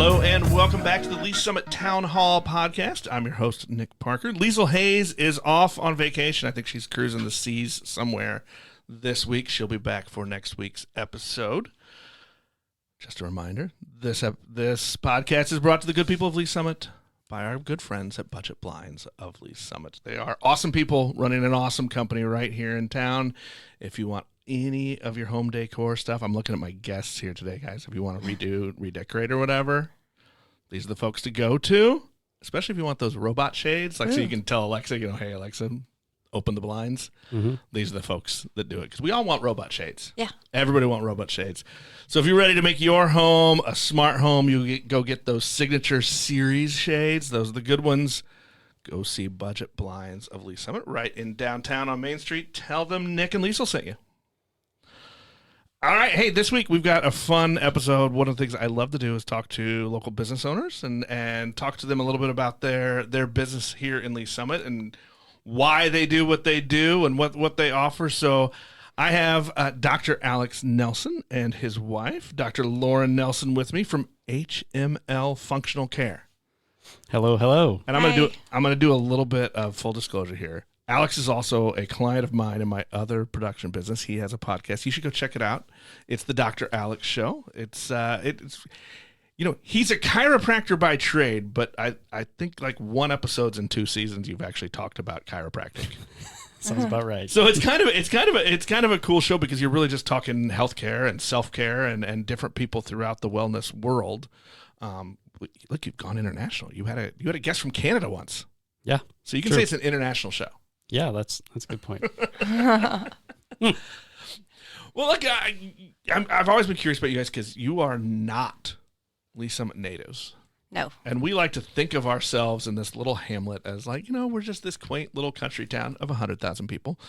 Hello and welcome back to the Lease Summit Town Hall podcast. I'm your host, Nick Parker. Liesl Hayes is off on vacation. I think she's cruising the seas somewhere this week. She'll be back for next week's episode. Just a reminder, this podcast is brought to the good people of Lease Summit by our good friends at Budget Blinds of Lease Summit. They are awesome people running an awesome company right here in town. If you want any of your home decor stuff, I'm looking at my guests here today, guys. If you want to redo, redecorate, or whatever, these are the folks to go to. Especially if you want those robot shades, like so you can tell Alexa, hey Alexa, open the blinds. Mm-hmm. These are the folks that do it because we all want robot shades. Yeah, everybody want robot shades. So if you're ready to make your home a smart home, go get those signature series shades. Those are the good ones. Go see Budget Blinds of Lease Summit right in downtown on Main Street. Tell them Nick and Liesl sent you. All right. Hey, this week we've got a fun episode. One of the things I love to do is talk to local business owners and talk to them a little bit about their business here in Lease Summit and why they do what they do and what they offer. So I have Dr. Alex Nelson and his wife, Dr. Lauren Nelson, with me from HML Functional Care. Hello, hello. And I'm gonna do a little bit of full disclosure here. Alex is also a client of mine in my other production business. He has a podcast. You should go check it out. It's the Dr. Alex Show. It's he's a chiropractor by trade, but I think like one episode's in 2 seasons you've actually talked about chiropractic. Sounds about right. So it's kind of a cool show because you're really just talking healthcare and self-care and different people throughout the wellness world. Look, you've gone international. You had a guest from Canada once. Yeah. So you can say it's an international show. Yeah, that's a good point. Well, look, I've always been curious about you guys because you are not Lease Summit natives. No. And we like to think of ourselves in this little hamlet as like, we're just this quaint little country town of 100,000 people.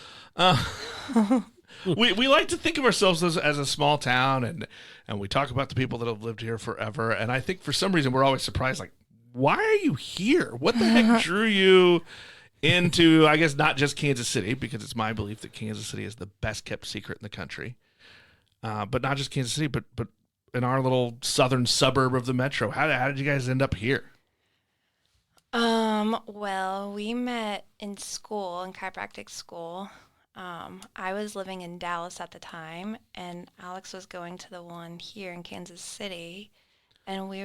We like to think of ourselves as a small town, and we talk about the people that have lived here forever. And I think for some reason we're always surprised, like, why are you here? What the heck drew you into, I guess, not just Kansas City, because it's my belief that Kansas City is the best kept secret in the country. But not just Kansas City, but in our little southern suburb of the metro. How did you guys end up here? Well, we met in school, in chiropractic school. I was living in Dallas at the time, and Alex was going to the one here in Kansas City, and we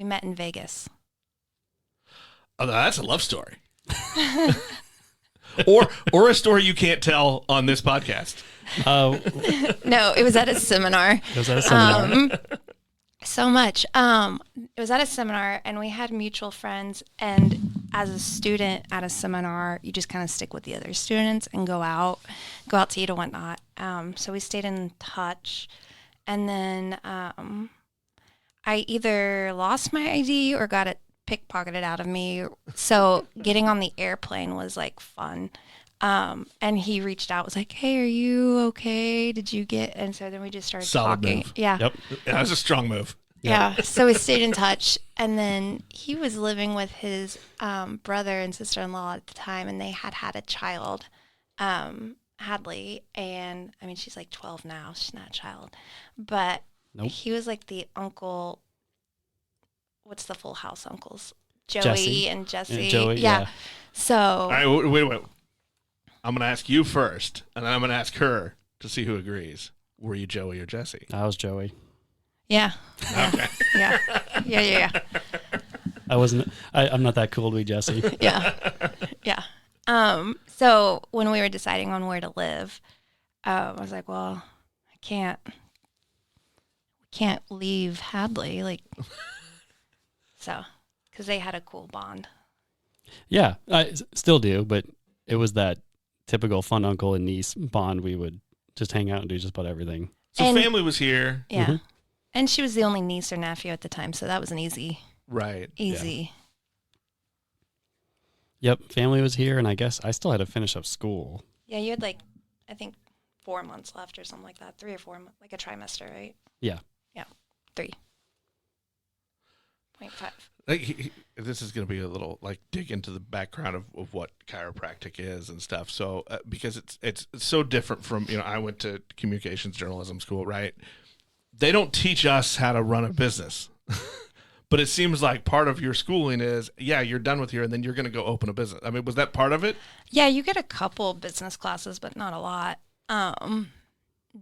met in Vegas. Oh, that's a love story. or a story you can't tell on this podcast. No, it was at a seminar. So much. It was at a seminar, and we had mutual friends, and as a student at a seminar, you just kind of stick with the other students and go out to eat and whatnot. So we stayed in touch, and then I either lost my ID or got it pickpocketed out of me. So getting on the airplane was like fun. And he reached out, was like, "Hey, are you okay? Did you get?" And so then we just started talking. Move. Yeah. Yep. That was a strong move. Yeah. So we stayed in touch, and then he was living with his brother and sister-in-law at the time, and they had a child, Hadley, and I mean she's like 12 now. She's not a child, but He was like the uncle. What's the Full House uncles? Joey and Jesse. Joey, yeah. So. All right, wait. I'm going to ask you first, and then I'm going to ask her to see who agrees. Were you Joey or Jesse? I was Joey. Yeah. Okay. Yeah. I'm not that cool to be Jesse. Yeah. So when we were deciding on where to live, I was like, well, I can't leave Hadley, like, so, because they had a cool bond. Yeah, I still do, but it was that typical fun uncle and niece bond. We would just hang out and do just about everything. So family was here. Yeah. Mm-hmm. And she was the only niece or nephew at the time, so that was an easy. Right. Easy. Yeah. Yep, family was here, and I guess I still had to finish up school. Yeah, you had like, I think 4 months left or something like that. 3 or 4 months, like a trimester, right? Yeah. Yeah, 3.5. This is going to be a little like dig into the background of what chiropractic is and stuff. So because it's so different from, I went to communications journalism school, right? They don't teach us how to run a business. But it seems like part of your schooling is, yeah, you're done with here, and then you're going to go open a business. I mean, was that part of it? Yeah, you get a couple business classes, but not a lot.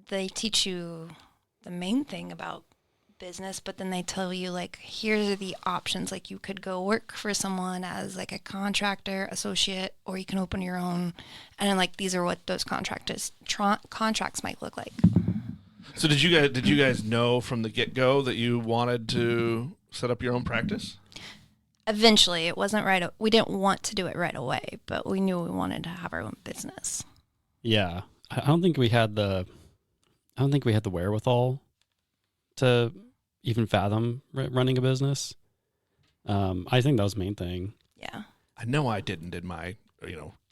They teach you the main thing about business, but then they tell you, like, here are the options. Like, you could go work for someone as like a contractor, associate, or you can open your own. And then, like, these are what those contracts might look like. So did you guys know from the get-go that you wanted to set up your own practice? Eventually, it wasn't right. We didn't want to do it right away, but we knew we wanted to have our own business. Yeah. I don't think we had the wherewithal to even fathom running a business. I think that was the main thing. Yeah. I know I didn't in my,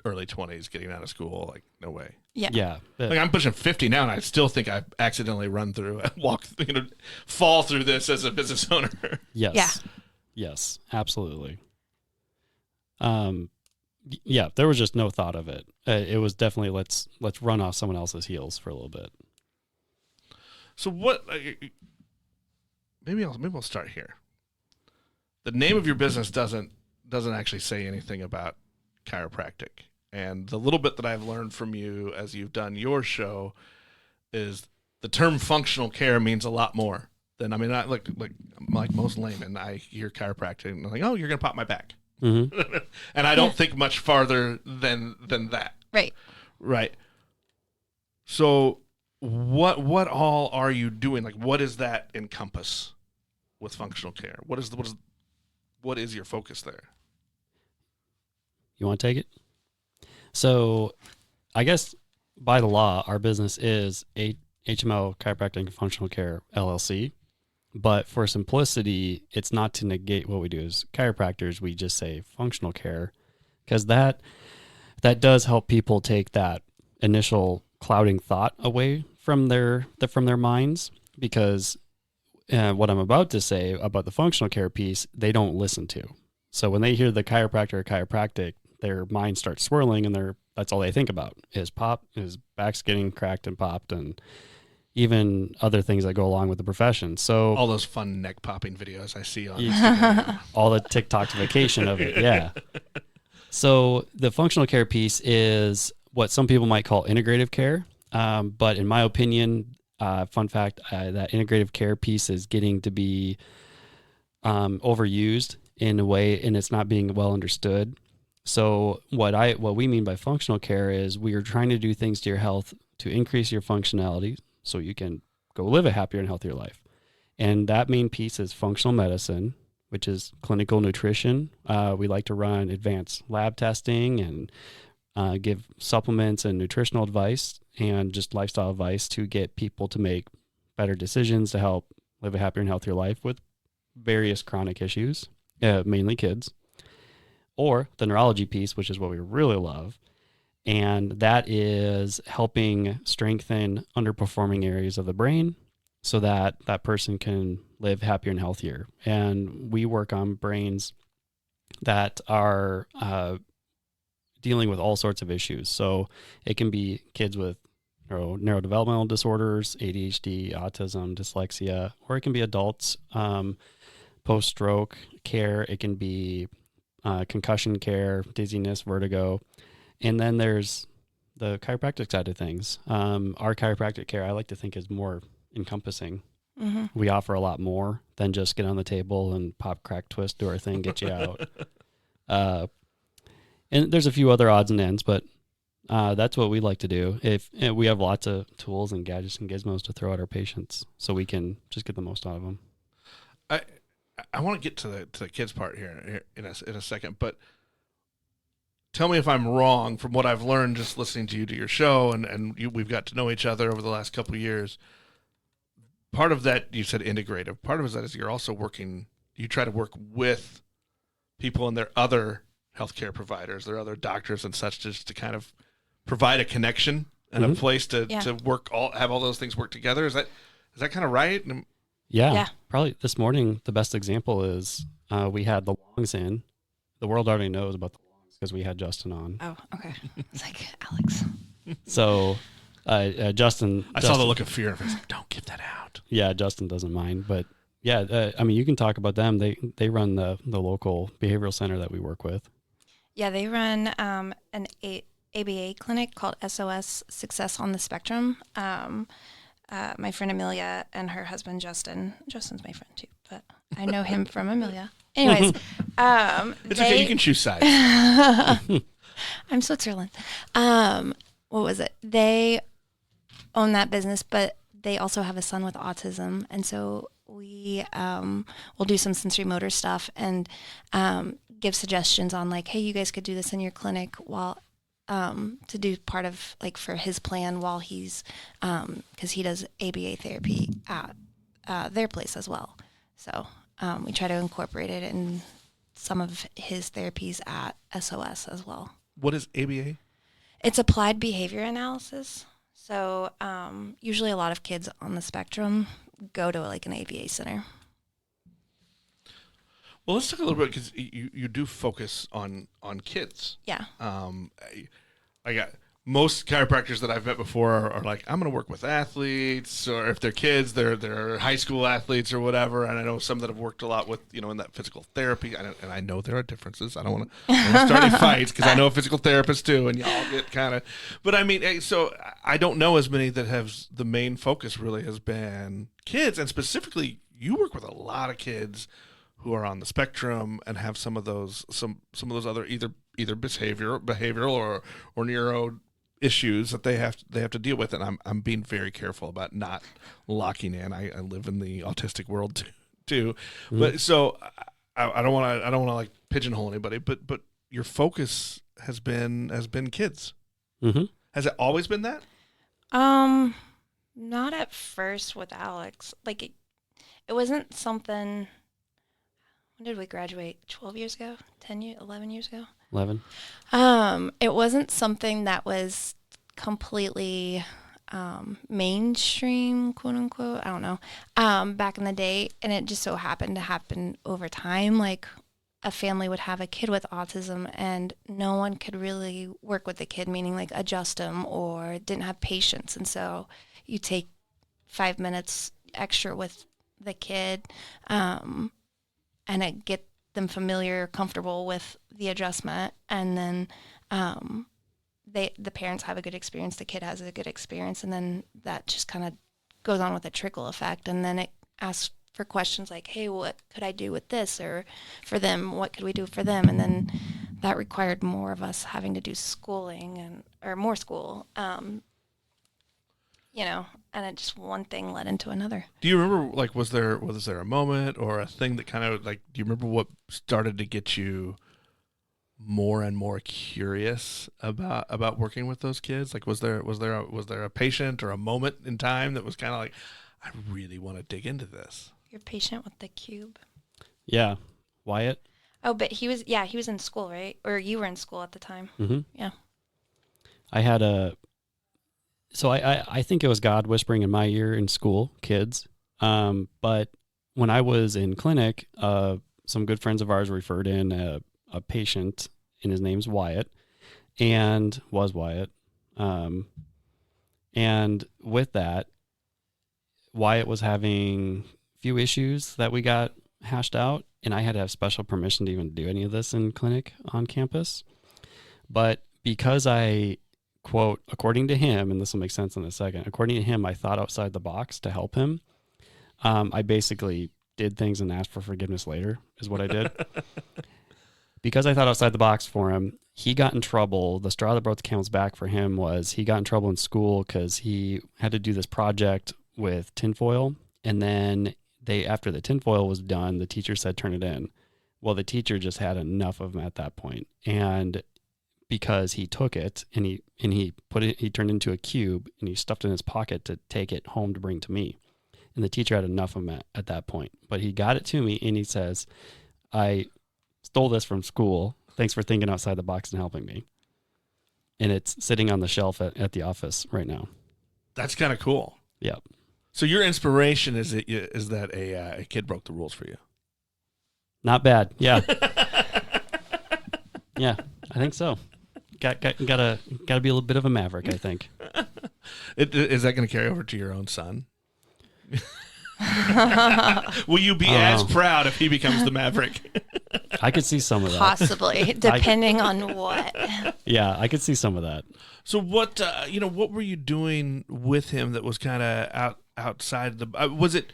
early 20s getting out of school. Like, no way. Yeah. Yeah. Like, I'm pushing 50 now, and I still think I accidentally fall through this as a business owner. Yes. Yeah. Yes, absolutely. Yeah, there was just no thought of it. It was definitely let's run off someone else's heels for a little bit. So what? Maybe I'll start here. The name of your business doesn't actually say anything about chiropractic, and the little bit that I've learned from you as you've done your show is the term functional care means a lot more than, I mean, I like most laymen. I hear chiropractic and I'm like, oh, you're gonna pop my back, Mm-hmm. and I don't think much farther than that. Right. So what all are you doing? Like, what does that encompass with functional care? What is your focus there? You want to take it? So, I guess by the law, our business is HML Chiropractic and Functional Care LLC. But for simplicity, it's not to negate what we do as chiropractors. We just say functional care, because that does help people take that initial clouding thought away from their minds. Because what I'm about to say about the functional care piece, they don't listen to. So when they hear the chiropractor or chiropractic, their mind starts swirling, and that's all they think about is his back's getting cracked and popped, and even other things that go along with the profession. So all those fun neck popping videos I see on Instagram. All the TikTokification of it, yeah. So the functional care piece is what some people might call integrative care, but in my opinion, fun fact, that integrative care piece is getting to be overused in a way, and it's not being well understood. So what we mean by functional care is we are trying to do things to your health to increase your functionality so you can go live a happier and healthier life. And that main piece is functional medicine, which is clinical nutrition. We like to run advanced lab testing and give supplements and nutritional advice and just lifestyle advice to get people to make better decisions to help live a happier and healthier life with various chronic issues, mainly kids. Or the neurology piece, which is what we really love. And that is helping strengthen underperforming areas of the brain so that that person can live happier and healthier. And we work on brains that are dealing with all sorts of issues. So it can be kids with neurodevelopmental disorders, ADHD, autism, dyslexia, or it can be adults, post-stroke care. It can be concussion care, dizziness, vertigo. And then there's the chiropractic side of things. Our chiropractic care, I like to think, is more encompassing. Mm-hmm. We offer a lot more than just get on the table and pop, crack, twist, do our thing, get you out. And there's a few other odds and ends, but that's what we like to do. We have lots of tools and gadgets and gizmos to throw at our patients so we can just get the most out of them. I want to get to the kids part here in a second, but tell me if I'm wrong from what I've learned just listening to you do your show, and we've got to know each other over the last couple of years. Part of that, you said integrative. Part of that is you're also you try to work with people and their other healthcare providers, their other doctors and such, just to kind of provide a connection and a place to have all those things work together. Is that kind of right? Yeah. Probably this morning, the best example is we had the longs in. The world already knows about the longs because we had Justin on. Oh, okay. It's like, Alex. So Justin... I saw the look of fear in his face. Don't give that out. Yeah, Justin doesn't mind, but Yeah, I mean, you can talk about them. They run the local behavioral center that we work with. Yeah, they run an ABA clinic called SOS Success on the Spectrum. My friend Amelia and her husband Justin's my friend too, but I know him from Amelia. Anyways, It's okay. You can choose sides. I'm Switzerland. What was it? They own that business, but they also have a son with autism, and so we will do some sensory motor stuff and give suggestions on like, hey, you guys could do this in your clinic while to do part of like for his plan while he's because he does ABA therapy at their place as well. So we try to incorporate it in some of his therapies at SOS as well. What is ABA? It's applied behavior analysis. So usually a lot of kids on the spectrum go to like an ABA center. Well, let's talk a little bit because you do focus on kids. Yeah. I got most chiropractors that I've met before are like, I'm going to work with athletes, or if they're kids, they're high school athletes or whatever. And I know some that have worked a lot with, in that physical therapy. And I know there are differences. I don't want to start any fights because I know a physical therapist too, and y'all get kind of. But I mean, so I don't know as many that have the main focus really has been kids, and specifically, you work with a lot of kids who are on the spectrum and have some of those other either behavioral or neuro issues that they have to deal with, and I'm being very careful about not locking in. I live in the autistic world too. Mm-hmm. But so I don't want to like pigeonhole anybody, but your focus has been kids. Mm-hmm. Has it always been that? Not at first with Alex. Like it wasn't something. When did we graduate? 12 years ago? 11 years ago? 11. It wasn't something that was completely mainstream, quote unquote. I don't know. Back in the day, and it just so happened to happen over time. Like a family would have a kid with autism, and no one could really work with the kid, meaning like adjust them, or didn't have patience. And so you take 5 minutes extra with the kid, and it get them familiar, comfortable with the adjustment, and then the parents have a good experience, the kid has a good experience, and then that just kind of goes on with a trickle effect, and then it asks for questions like, hey, what could I do with this, or for them, what could we do for them, and then that required more of us having to do schooling or more school, and it just one thing led into another. Do you remember, like, was there a moment or a thing that kind of like, do you remember what started to get you more and more curious about working with those kids? Like, was there a patient or a moment in time that was kind of like, I really want to dig into this? Your patient with the cube. Yeah, Wyatt. Oh, but he was in school, right? Or you were in school at the time. Mm-hmm. Yeah. I had So I think it was God whispering in my ear in school, kids. But when I was in clinic, some good friends of ours referred in a patient, and his name's Wyatt, and was Wyatt. And with that, Wyatt was having a few issues that we got hashed out, and I had to have special permission to even do any of this in clinic on campus. But because I, quote, according to him, and this will make sense in a second, according to him, I thought outside the box to help him. I basically did things and asked for forgiveness later, is what I did. Because I thought outside the box for him, he got in trouble. The straw that broke the camel's back for him was he got in trouble in school because he had to do this project with tinfoil. And then after the tinfoil was done, the teacher said, turn it in. Well, the teacher just had enough of him at that point. And because he took it and he turned it into a cube and he stuffed it in his pocket to take it home to bring to me. And the teacher had enough of him at that point. But he got it to me and he says, I stole this from school. Thanks for thinking outside the box and helping me. And it's sitting on the shelf at the office right now. That's kind of cool. Yeah. So your inspiration is that a kid broke the rules for you? Not bad. Yeah. Yeah, I think so. Gotta be a little bit of a maverick, I think. Is that going to carry over to your own son? Will you be as proud if he becomes the Maverick? I could see some of that. Possibly, depending on what. Yeah, I could see some of that. So what what were you doing with him that was kind of outside the was it?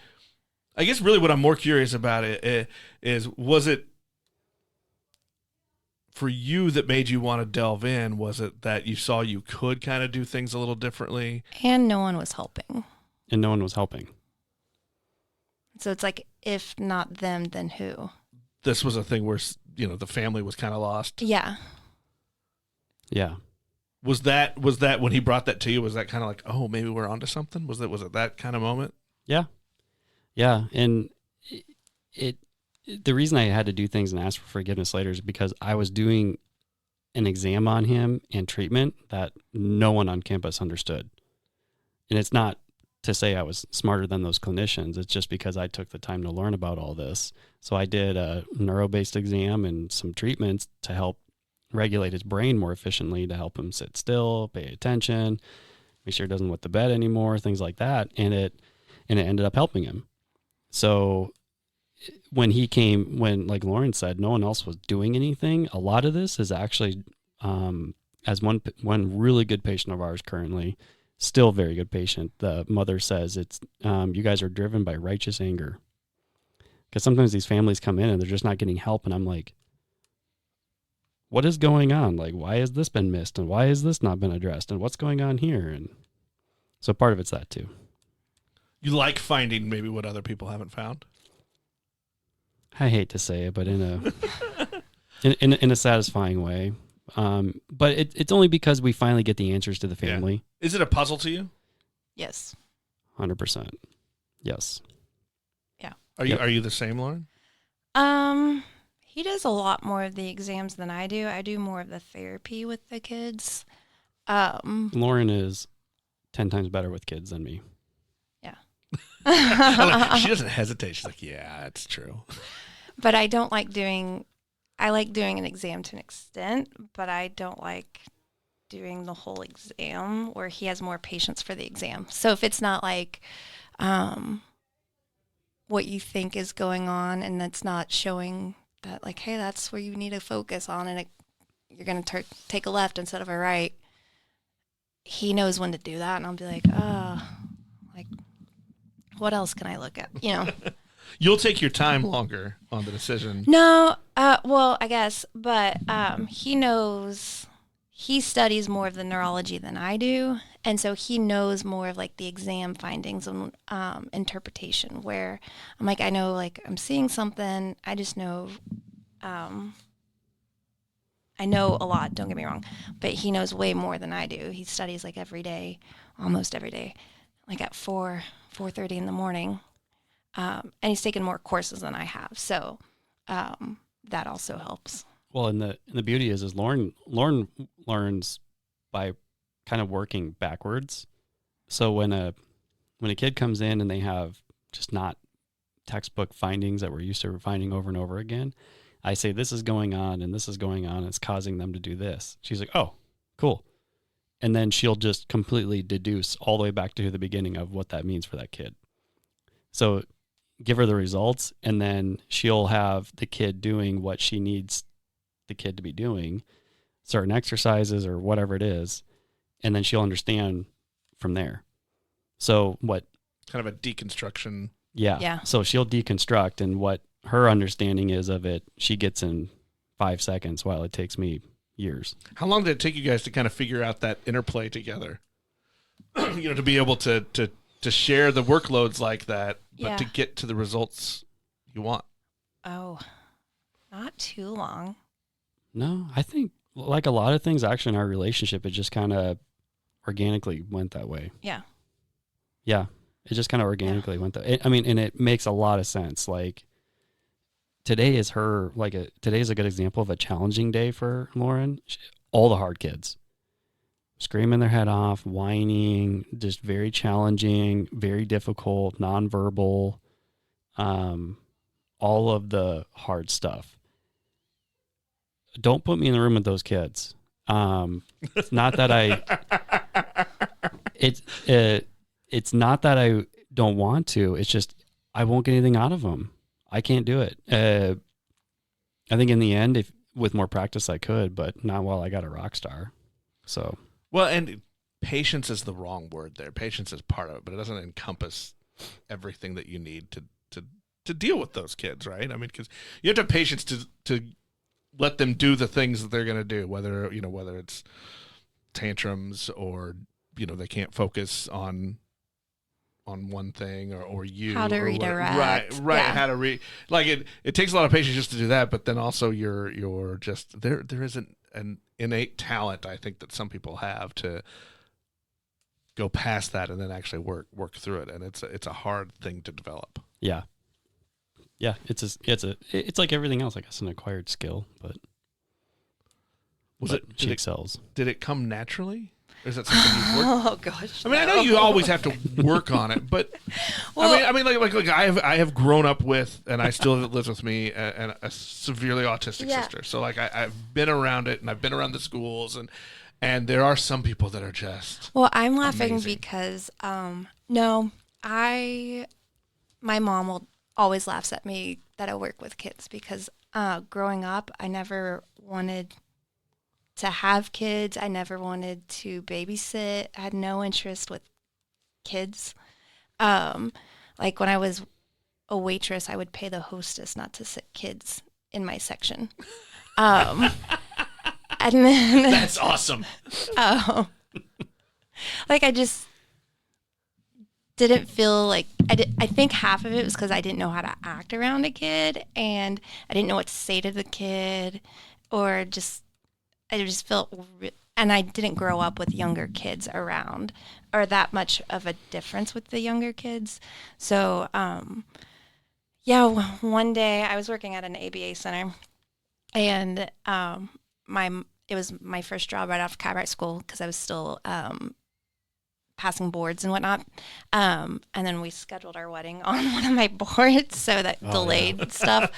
I guess really what I'm more curious about is was it for you that made you want to delve in? Was it that you saw you could kind of do things a little differently? And no one was helping. And no one was helping. So it's like, if not them, then who? This was a thing where the family was kind of lost. Yeah. Yeah. Was that when he brought that to you? Was that kind of like, oh, maybe we're onto something? Was it that kind of moment? Yeah. Yeah. And the reason I had to do things and ask for forgiveness later is because I was doing an exam on him and treatment that no one on campus understood. And it's not to say I was smarter than those clinicians. It's just because I took the time to learn about all this. So I did a neuro-based exam and some treatments to help regulate his brain more efficiently, to help him sit still, pay attention, make sure he doesn't wet the bed anymore, things like that. And it ended up helping him. So when like Lauren said, no one else was doing anything. A lot of this is actually, as one really good patient of ours currently, still very good patient, the mother says it's, you guys are driven by righteous anger. Because sometimes these families come in and they're just not getting help. And I'm like, what is going on? Like, why has this been missed? And why has this not been addressed? And what's going on here? And so part of it's that too. You like finding maybe what other people haven't found? I hate to say it, but in a satisfying way. But it's only because we finally get the answers to the family. Yeah. Is it a puzzle to you? Yes. 100%. Yes. Yeah. Are you the same, Lauren? He does a lot more of the exams than I do. I do more of the therapy with the kids. Lauren is 10 times better with kids than me. Yeah. She doesn't hesitate. She's like, yeah, it's true. But I don't like I like doing an exam to an extent, but I don't like doing the whole exam where he has more patience for the exam. So if it's not like what you think is going on and that's not showing that, like, hey, that's where you need to focus on, and you're going to take a left instead of a right, he knows when to do that. And I'll be like, like, what else can I look at? You'll take your time longer on the decision. No, well, I guess, but he studies more of the neurology than I do, and so he knows more of like the exam findings and interpretation, where I'm like, I know, like, I'm seeing something, I just know, I know a lot, don't get me wrong, but he knows way more than I do. He studies like every day, almost every day, like at 4:30 in the morning. And he's taken more courses than I have, so that also helps. Well, and the beauty is Lauren learns by kind of working backwards. So when a kid comes in and they have just not textbook findings that we're used to finding over and over again, I say, this is going on and this is going on. It's causing them to do this. She's like, oh, cool. And then she'll just completely deduce all the way back to the beginning of what that means for that kid. So give her the results, and then she'll have the kid doing what she needs the kid to be doing, certain exercises or whatever it is, and then she'll understand from there. So what? Kind of a deconstruction. Yeah. So she'll deconstruct, and what her understanding is of it, she gets in 5 seconds, while it takes me years. How long did it take you guys to kind of figure out that interplay together? To be able to share the workloads like that, but to get to the results you want. Oh, not too long. No, I think like a lot of things actually in our relationship, it just kind of organically went that way. Yeah. Yeah. It just kind of organically went that way. And it makes a lot of sense. Like today is today's a good example of a challenging day for Lauren. All the hard kids. Screaming their head off, whining, just very challenging, very difficult, nonverbal, all of the hard stuff. Don't put me in the room with those kids. It's not that it's not that I don't want to. It's just I won't get anything out of them. I can't do it. I think in the end, if with more practice, I could, but not while I got a rock star. So, Well, and patience is the wrong word there. Patience is part of it, but it doesn't encompass everything that you need to deal with those kids, right? I mean, because you have to have patience to let them do the things that they're going to do, whether it's tantrums or they can't focus on one thing or you How to or redirect. right Yeah. how to read, like it takes a lot of patience just to do that, but then also you're just there isn't an innate talent, I think, that some people have to go past that and then actually work through it, and it's a hard thing to develop. yeah. It's like everything else, I guess, an acquired skill, but she excels. Did it come naturally? Or is that something you've worked? Oh gosh. I mean, I know you always have to work on it, but Well, I mean, like I have grown up with, and I still lives with me, a severely autistic Yeah. sister. So like I've been around it, and I've been around the schools, and there are some people that are just Well, I'm laughing amazing. because no, my mom will always laughs at me that I work with kids because growing up, I never wanted to have kids. I never wanted to babysit. I had no interest with kids. Like when I was a waitress, I would pay the hostess not to sit kids in my section. And then That's awesome. like I just didn't feel like I think half of it was because I didn't know how to act around a kid, and I didn't know what to say to the kid, or just I just felt, and I didn't grow up with younger kids around, or that much of a difference with the younger kids. So, yeah, one day I was working at an ABA center, and it was my first job right after chiropractic school because I was still passing boards and whatnot. And then we scheduled our wedding on one of my boards, so that delayed stuff.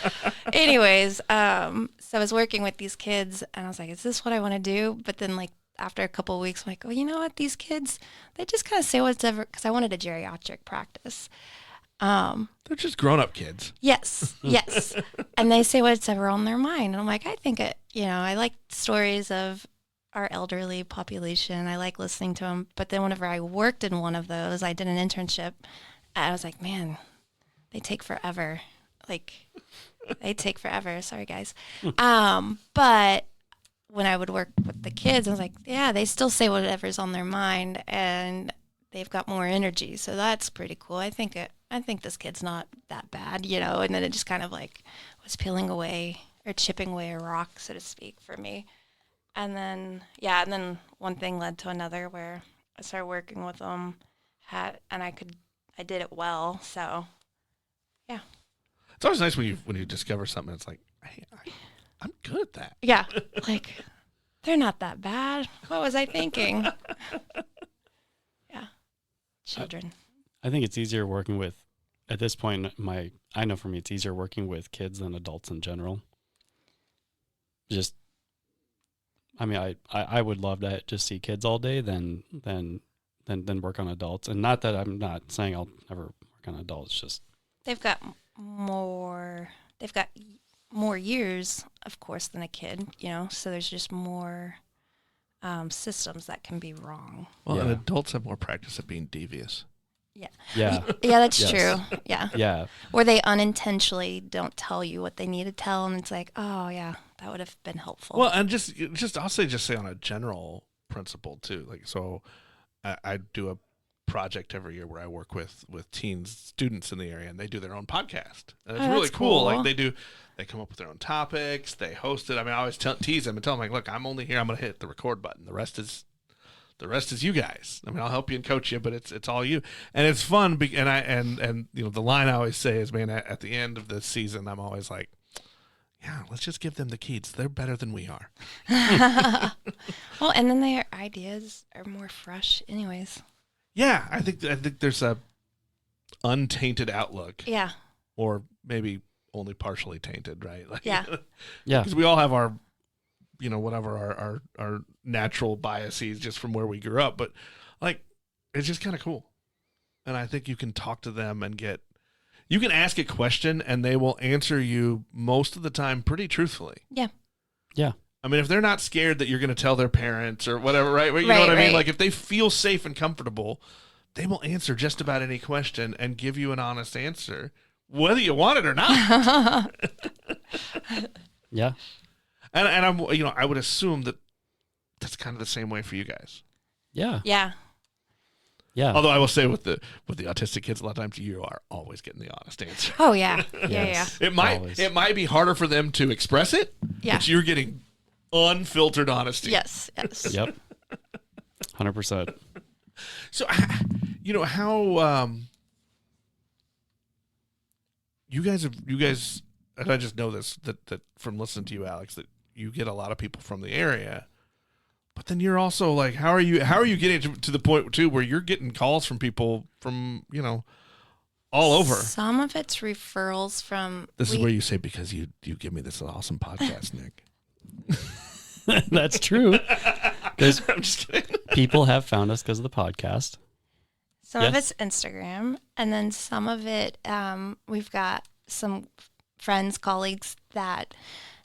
Anyways, so I was working with these kids, and I was like, is this what I want to do? But then, like, after a couple of weeks, I'm like, oh, you know what? These kids, they just kind of say whatever, because I wanted a geriatric practice. They're just grown-up kids. Yes. And they say what's ever on their mind. And I'm like, I think I like stories of our elderly population. I like listening to them. But then whenever I worked in one of those, I did an internship. And I was like, man, they take forever. Sorry, guys. But when I would work with the kids, I was like, yeah, they still say whatever's on their mind, and they've got more energy. So that's pretty cool. I think this kid's not that bad, and then it just kind of like was peeling away or chipping away a rock, so to speak, for me. And then one thing led to another where I started working with them, and I did it well. So, yeah. It's always nice when you discover something. It's like, hey, I'm good at that. Yeah. Like, they're not that bad. What was I thinking? Yeah. Children. I think it's easier working with, at this point, I know for me, it's easier working with kids than adults in general. Just, I mean, I would love to just see kids all day than work on adults. And not that I'm not saying I'll never work on adults, just. They've got more years, of course, than a kid, so there's just more systems that can be wrong. Well, Yeah. and adults have more practice at being devious. Yeah. Yeah, that's Yes. true. Yeah. Yeah. Or they unintentionally don't tell you what they need to tell, and it's like, oh, yeah, that would have been helpful. Well, and just I'll say on a general principle too. Like, so I do a project every year where I work with students in the area, and they do their own podcast, and it's Oh, really that's cool. cool. Like they come up with their own topics, they host it. I mean, I always tease them and tell them, like, look, I'm only here. I'm going to hit the record button. The rest is you guys. I mean, I'll help you and coach you, but it's all you, and it's fun. And the line I always say is, man, at the end of the season, I'm always like, yeah, let's just give them the keys. They're better than we are. Well, and then their ideas are more fresh anyways. Yeah, I think there's a untainted outlook, Yeah. or maybe only partially tainted, right? Like, Yeah. Yeah. because we all have our, whatever our natural biases just from where we grew up, but like, it's just kind of cool. And I think you can talk to them and get, You can ask a question and they will answer you most of the time pretty truthfully. Yeah. Yeah. I mean, if they're not scared that you're going to tell their parents or whatever, right? You know what I mean? Like if they feel safe and comfortable, they will answer just about any question and give you an honest answer, whether you want it or not. Yeah. And I'm, I would assume that that's kind of the same way for you guys. Yeah. Yeah. Yeah. Although I will say with the autistic kids, a lot of times you are always getting the honest answer. Oh yeah. Yes. It might Always. it might be harder for them to express it, Yeah. but you're getting unfiltered honesty. Yes. Yep. 100%. So, how you guys, and I just know this that from listening to you, Alex, that you get a lot of people from the area. But then you're also like, how are you getting to the point too where you're getting calls from people from all over? Some of it's referrals from. This is where you say, because you give me this awesome podcast, Nick. That's true. Because I'm just kidding. people have found us because of the podcast. Some of it's Instagram, and then some of it, we've got some friends, colleagues that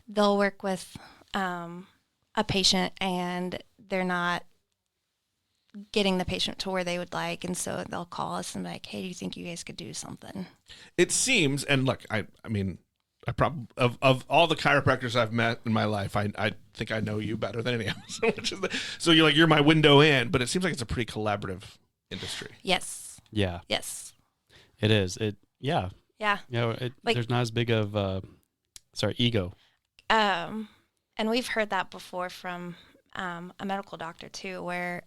they'll work with a patient and they're not getting the patient to where they would like, and so they'll call us and be like, hey, do you think you guys could do something? It seems, and look, I mean, I probably of all the chiropractors I've met in my life, I think I know you better than any of them. So you're my window in, but it seems like it's a pretty collaborative industry. Yes. Yeah. Yes. It is. Yeah. There's not as big of ego. And we've heard that before from a medical doctor too, where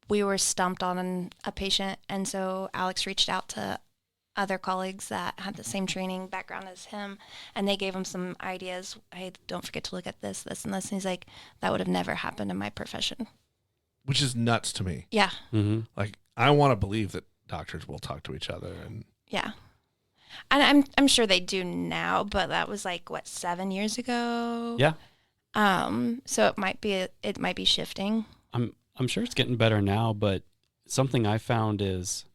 we were stumped on a patient, and so Alex reached out to other colleagues that had the same training background as him, and they gave him some ideas. Hey, don't forget to look at this, this, and this. And he's like, that would have never happened in my profession. Which is nuts to me. Yeah. Mm-hmm. Like, I want to believe that doctors will talk to each other and. Yeah. And I'm sure they do now, but that was 7 years ago. Yeah. So it might be shifting. I'm sure it's getting better now, but something I found is,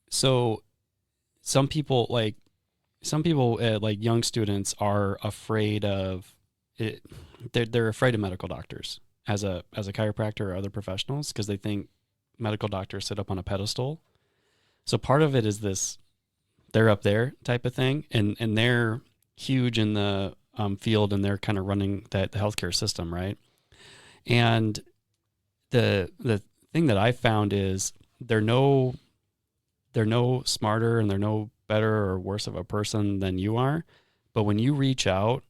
so some people like young students are afraid of it. They're afraid of medical doctors as a chiropractor or other professionals because they think medical doctors sit up on a pedestal. So part of it is this, they're up there type of thing, and they're huge in the field, and they're kind of running the healthcare system, right? And the thing that I found is they're no smarter and they're no better or worse of a person than you are. But when you reach out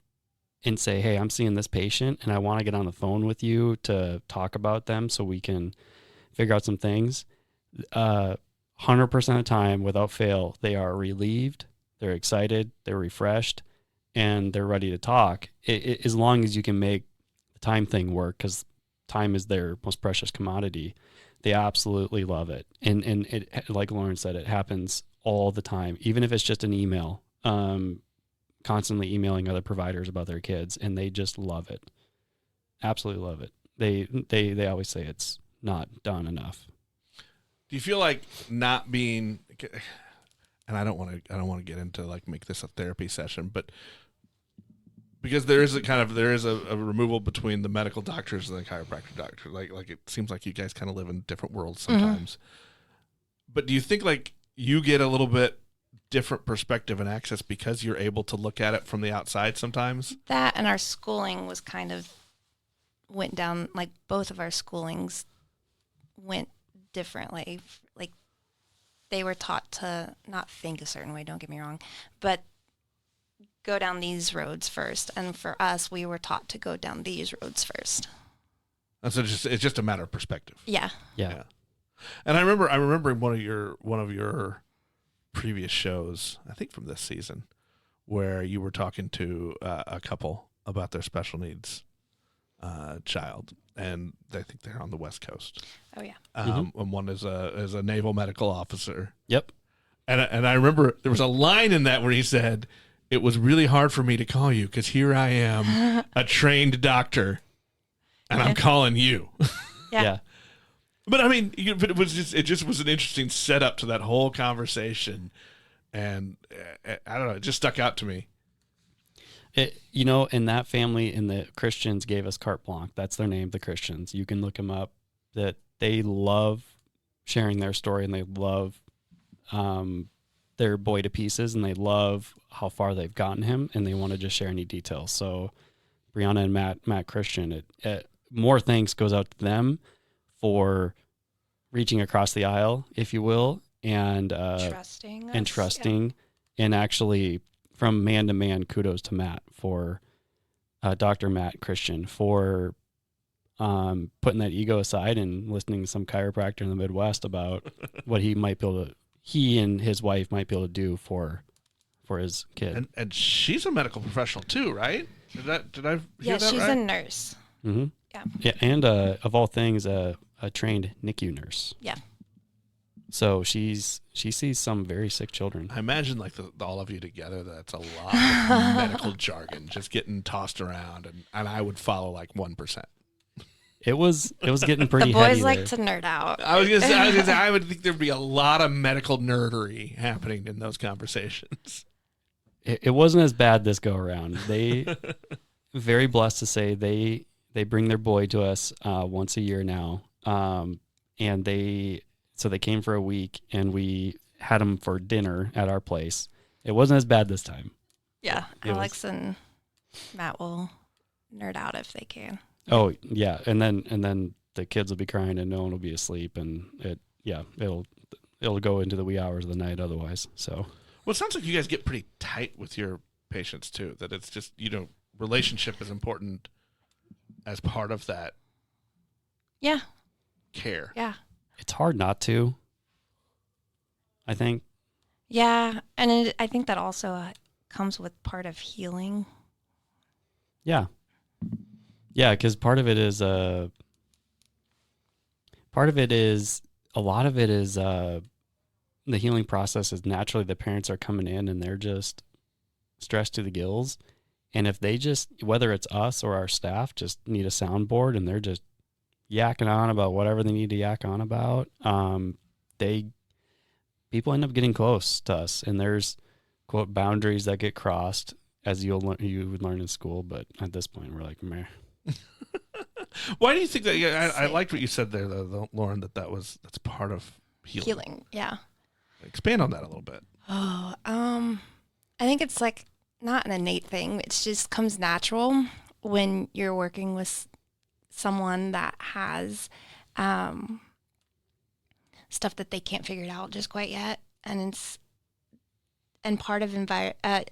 and say, hey, I'm seeing this patient and I want to get on the phone with you to talk about them so we can figure out some things, 100% of the time, without fail, they are relieved, they're excited, they're refreshed, and they're ready to talk. As long as you can make the time thing work, because time is their most precious commodity. They absolutely love it. And it, like Lauren said, it happens all the time, even if it's just an email, constantly emailing other providers about their kids, and they just love it. Absolutely love it. They always say it's not done enough. Do you feel like not being, and I don't want to get into make this a therapy session, but because there is a removal between the medical doctors and the chiropractic doctor. Like it seems like you guys kind of live in different worlds sometimes. Mm-hmm. But do you think you get a little bit different perspective and access because you're able to look at it from the outside sometimes? That and our schooling was kind of went down, both of our schoolings went differently. They were taught to not think a certain way, don't get me wrong, but go down these roads first. And for us, we were taught to go down these roads first. And so it's just a matter of perspective. Yeah. And I remember one of your previous shows, I think from this season, where you were talking to a couple about their special needs child, and I think they're on the West Coast. Oh yeah. And one is a naval medical officer. Yep. And I remember there was a line in that where he said, "It was really hard for me to call you because here I am, a trained doctor, and I'm calling you." Yeah. But I mean, but it just was an interesting setup to that whole conversation, and I don't know, it just stuck out to me. In that family, and the Christians gave us carte blanche. That's their name, the Christians. You can look them up. That they love sharing their story, and they love their boy to pieces, and they love how far they've gotten him, and they want to just share any details. So Brianna and Matt Christian, more thanks goes out to them for reaching across the aisle, if you will, and trusting us, trusting, and actually from man to man, kudos to Matt for Dr. Matt Christian for putting that ego aside and listening to some chiropractor in the Midwest about what he and his wife might be able to do for his kid. And she's a medical professional too, right? Did I hear Yeah, that she's right? a nurse. Mm-hmm. Yeah, and of all things, a trained NICU nurse. Yeah. So she sees some very sick children. I imagine like all of you together, that's a lot of medical jargon just getting tossed around, and I would follow like 1%. It was getting pretty The boys heady like there. to nerd out. I was gonna say I would think there'd be a lot of medical nerdery happening in those conversations. It wasn't as bad this go around. They very blessed to say they bring their boy to us once a year now, and they came for a week, and we had them for dinner at our place. It wasn't as bad this time. Yeah, Alex and Matt will nerd out if they can. Oh yeah, and then the kids will be crying and no one will be asleep, and it'll go into the wee hours of the night otherwise. So well, it sounds like you guys get pretty tight with your patients too. That it's just relationship is important as part of that. Yeah. Care. Yeah. It's hard not to, I think. Yeah, and I think that also comes with part of healing. Yeah. Yeah, because part of it is a lot of it is the healing process is naturally the parents are coming in and they're just stressed to the gills. And if they just, whether it's us or our staff, just need a soundboard and they're just yakking on about whatever they need to yak on about, people end up getting close to us, and there's quote boundaries that get crossed as you would learn in school. But at this point, we're like, meh. Why do you think that? Yeah, I liked what you said there, though, Lauren. That's part of healing. Yeah. Expand on that a little bit. Oh, I think it's like not an innate thing. It just comes natural when you're working with someone that has stuff that they can't figure it out just quite yet, and part of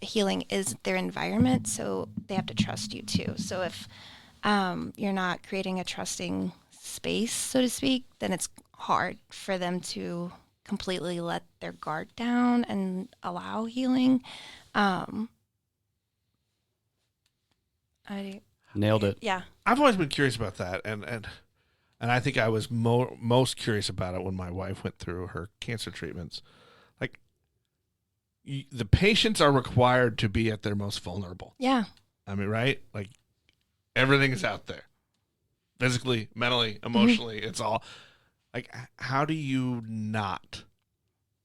healing is their environment, so they have to trust you too. So if you're not creating a trusting space, so to speak, then it's hard for them to completely let their guard down and allow healing. Nailed it. Yeah. I've always been curious about that, and I think I was most curious about it when my wife went through her cancer treatments. Like, the patients are required to be at their most vulnerable. Yeah. I mean, right? Like, everything is out there, physically, mentally, emotionally. It's all like, how do you not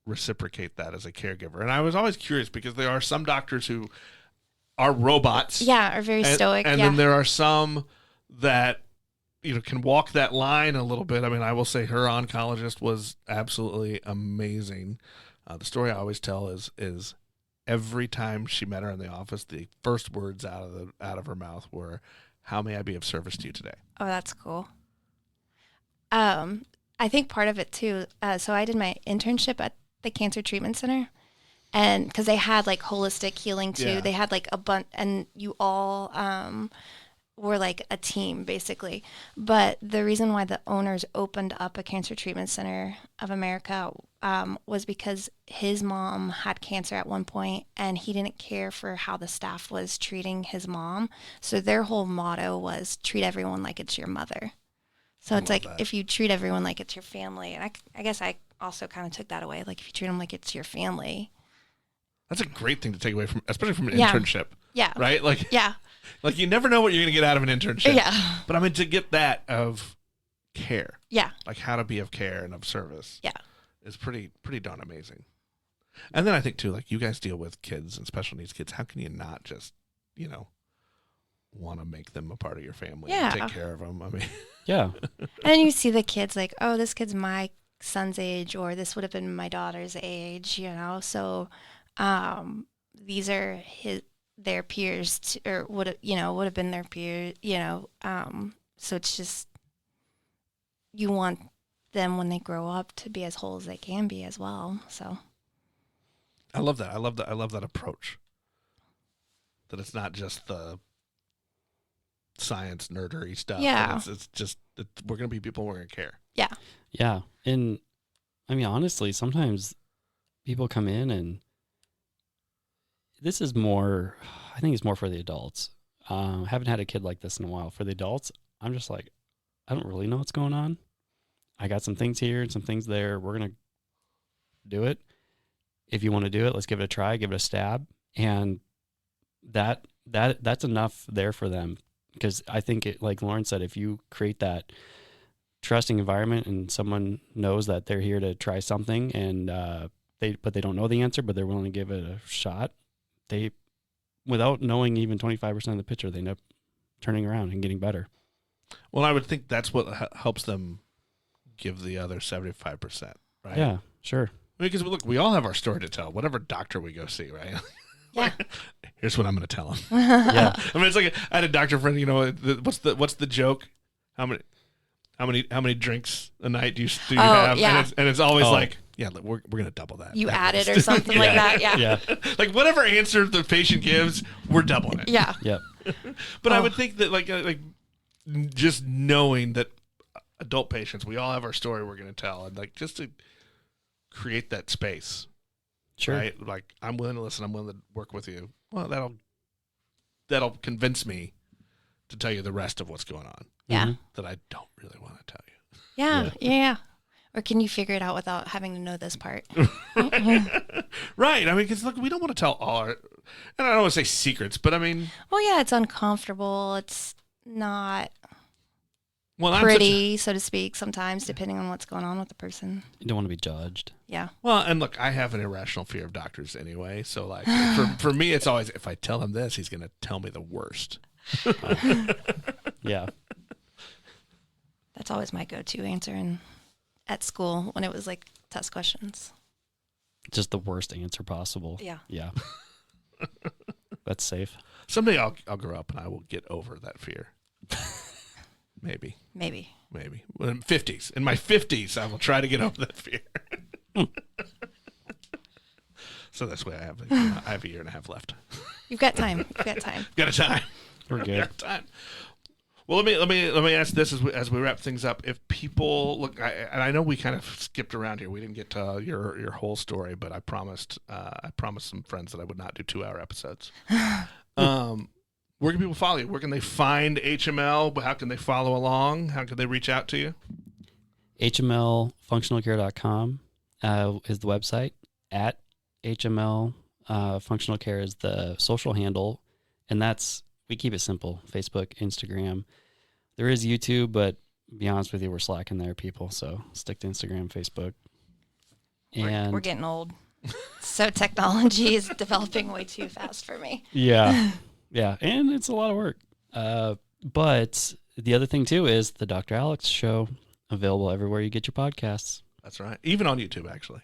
reciprocate that as a caregiver? And I was always curious because there are some doctors who are robots. Yeah, are very stoic. And yeah. then there are some that can walk that line a little bit. I mean, I will say her oncologist was absolutely amazing. The story I always tell is every time she met her in the office, the first words out of her mouth were, "How may I be of service to you today?" Oh, that's cool. I think part of it too. So I did my internship at the Cancer Treatment Center, and because they had like holistic healing too, Yeah. they had like a bunch, and you all were like a team basically. But the reason why the owners opened up a Cancer Treatment Center of America was because his mom had cancer at one point, and he didn't care for how the staff was treating his mom. So their whole motto was treat everyone like it's your mother. So it's like, if you treat everyone like it's your family, and I guess I also kind of took that away. Like, if you treat them like it's your family. That's a great thing to take away from, especially from an Yeah. internship. Yeah. Right? Like, Yeah. like you never know what you're going to get out of an internship. Yeah. But I mean, to get that of care. Yeah. Like how to be of care and of service. Yeah. Is pretty darn amazing. And then I think too, like you guys deal with kids and special needs kids. How can you not just, want to make them a part of your family and take care of them? I mean, Yeah. And then you see the kids like, oh, this kid's my son's age, or this would have been my daughter's age, So these are their peers, or would have been their peers, So it's just, you want them when they grow up to be as whole as they can be as well. So I love that. I love that approach. That it's not just the science nerdery stuff. Yeah. It's just we're gonna be people. We're gonna care. Yeah. Yeah. And I mean, honestly, sometimes people come in and this is more, I think it's more for the adults. Haven't had a kid like this in a while. For the adults, I'm just like, I don't really know what's going on. I got some things here and some things there. We're going to do it. If you want to do it, let's give it a try, give it a stab. And that's enough there for them. Because I think like Lauren said, if you create that trusting environment and someone knows that they're here to try something and they don't know the answer, but they're willing to give it a shot, they, without knowing even 25% of the picture, they end up turning around and getting better. Well, I would think that's what helps them give the other 75%, right? Yeah, sure. Because look, we all have our story to tell. Whatever doctor we go see, right? Yeah. Here's what I'm going to tell him. Yeah. I mean, it's like I had a doctor friend. What's the joke? How many drinks a night do you have? Yeah. And it's always like, yeah, we're going to double that. You that add it list. or something like that. Yeah. Yeah. Like whatever answer the patient gives, we're doubling it. Yeah. Yep. But I would think that like just knowing that adult patients, we all have our story we're going to tell, and like just to create that space. Sure. Right? Like I'm willing to listen. I'm willing to work with you. Well, that'll convince me to tell you the rest of what's going on. Yeah. Mm-hmm. That I don't really want to tell you. Yeah. Or can you figure it out without having to know this part? Right. I mean, because look, we don't want to tell all our, and I don't want to say secrets, but I mean, Well, yeah, it's uncomfortable. It's not well, pretty, so to speak, sometimes, depending on what's going on with the person. You don't want to be judged. Yeah. Well, and look, I have an irrational fear of doctors anyway. So like, for me, it's always if I tell him this, he's going to tell me the worst. Yeah. That's always my go-to answer at school when it was like test questions. Just the worst answer possible. Yeah. Yeah. That's safe. Someday I'll grow up and I will get over that fear. Maybe. Well, in my 50s, I will try to get over that fear. So that's why I have a year and a half left. You've got time. Got a time. We're good. Got time. Well, let me ask this as we wrap things up. If people look, and I know we kind of skipped around here. We didn't get to your whole story, but I promised some friends that I would not do 2-hour episodes. Where can people follow you? Where can they find HML? How can they follow along? How can they reach out to you? HMLfunctionalcare.com is the website. At HML Functional Care is the social handle. And we keep it simple. Facebook, Instagram. There is YouTube, but to be honest with you, we're slacking there, people. So stick to Instagram, Facebook. And We're getting old. So technology is developing way too fast for me. yeah. Yeah. And it's a lot of work. But the other thing too is the Dr. Alex Show, available everywhere you get your podcasts. That's right. Even on YouTube, actually.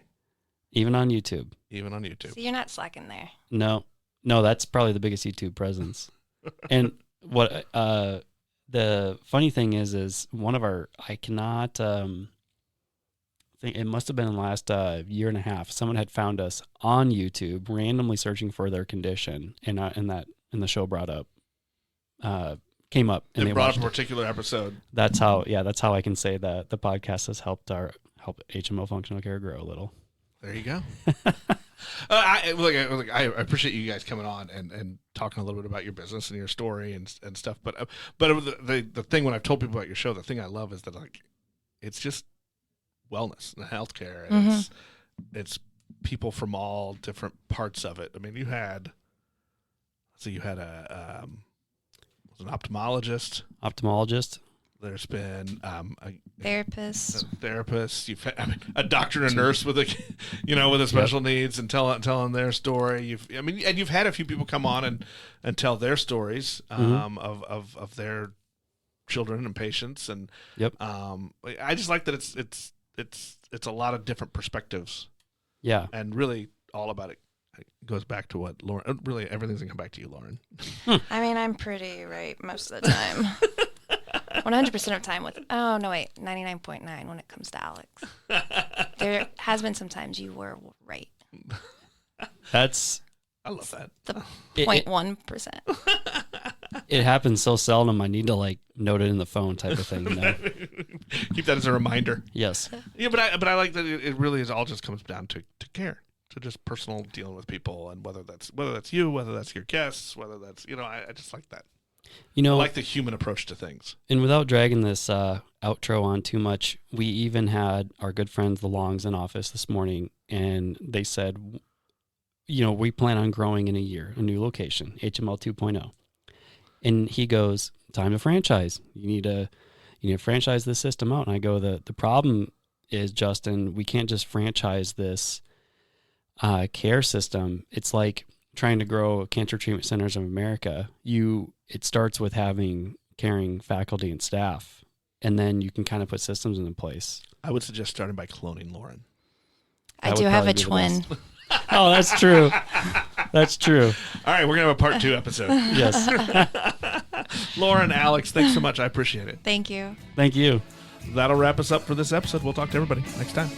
Even on YouTube. So you're not slacking there. No, that's probably the biggest YouTube presence. And what the funny thing is one of our, I cannot think it must have been in the last year and a half. Someone had found us on YouTube, randomly searching for their condition, and the show came up, and It they brought watched up a it. particular episode. That's how I can say that the podcast has helped HMO Functional Care grow a little. There you go. I appreciate you guys coming on and talking a little bit about your business and your story and stuff. But the thing when I've told people about your show, the thing I love is that like it's just wellness and healthcare, and it's people from all different parts of it. I mean, you had an ophthalmologist. Ophthalmologist. There's been Therapists. therapists. You've had, a doctor and a nurse with a, with a special needs and telling their story. And you've had a few people come on and tell their stories of their children and patients. And I just like that it's a lot of different perspectives. Yeah. And really all about it goes back to what Lauren. Really, everything's gonna come back to you, Lauren. I mean, I'm pretty right most of the time. 100% of the time 99.9 when it comes to Alex. There has been some times you were right. I love that. The 0.1%. It happens so seldom. I need to note it in the phone type of thing. Keep that as a reminder. Yes. Yeah, but I like that it really is all just comes down to care, to just personal dealing with people, and whether that's you, whether that's your guests, whether that's I just like that. I like the human approach to things. And without dragging this outro on too much, we even had our good friends, the Longs, in office this morning, and they said, we plan on growing in a year, a new location, HML 2.0. And he goes, time to franchise. You need to franchise this system out. And I go, the problem is, Justin, we can't just franchise this care system. It's like trying to grow Cancer Treatment Centers of America. It starts with having caring faculty and staff, and then you can kind of put systems into place. I would suggest starting by cloning Lauren. I do have a twin. Oh, that's true. That's true. All right, we're going to have a part 2 episode. Yes. Lauren, Alex, thanks so much. I appreciate it. Thank you. Thank you. That'll wrap us up for this episode. We'll talk to everybody next time.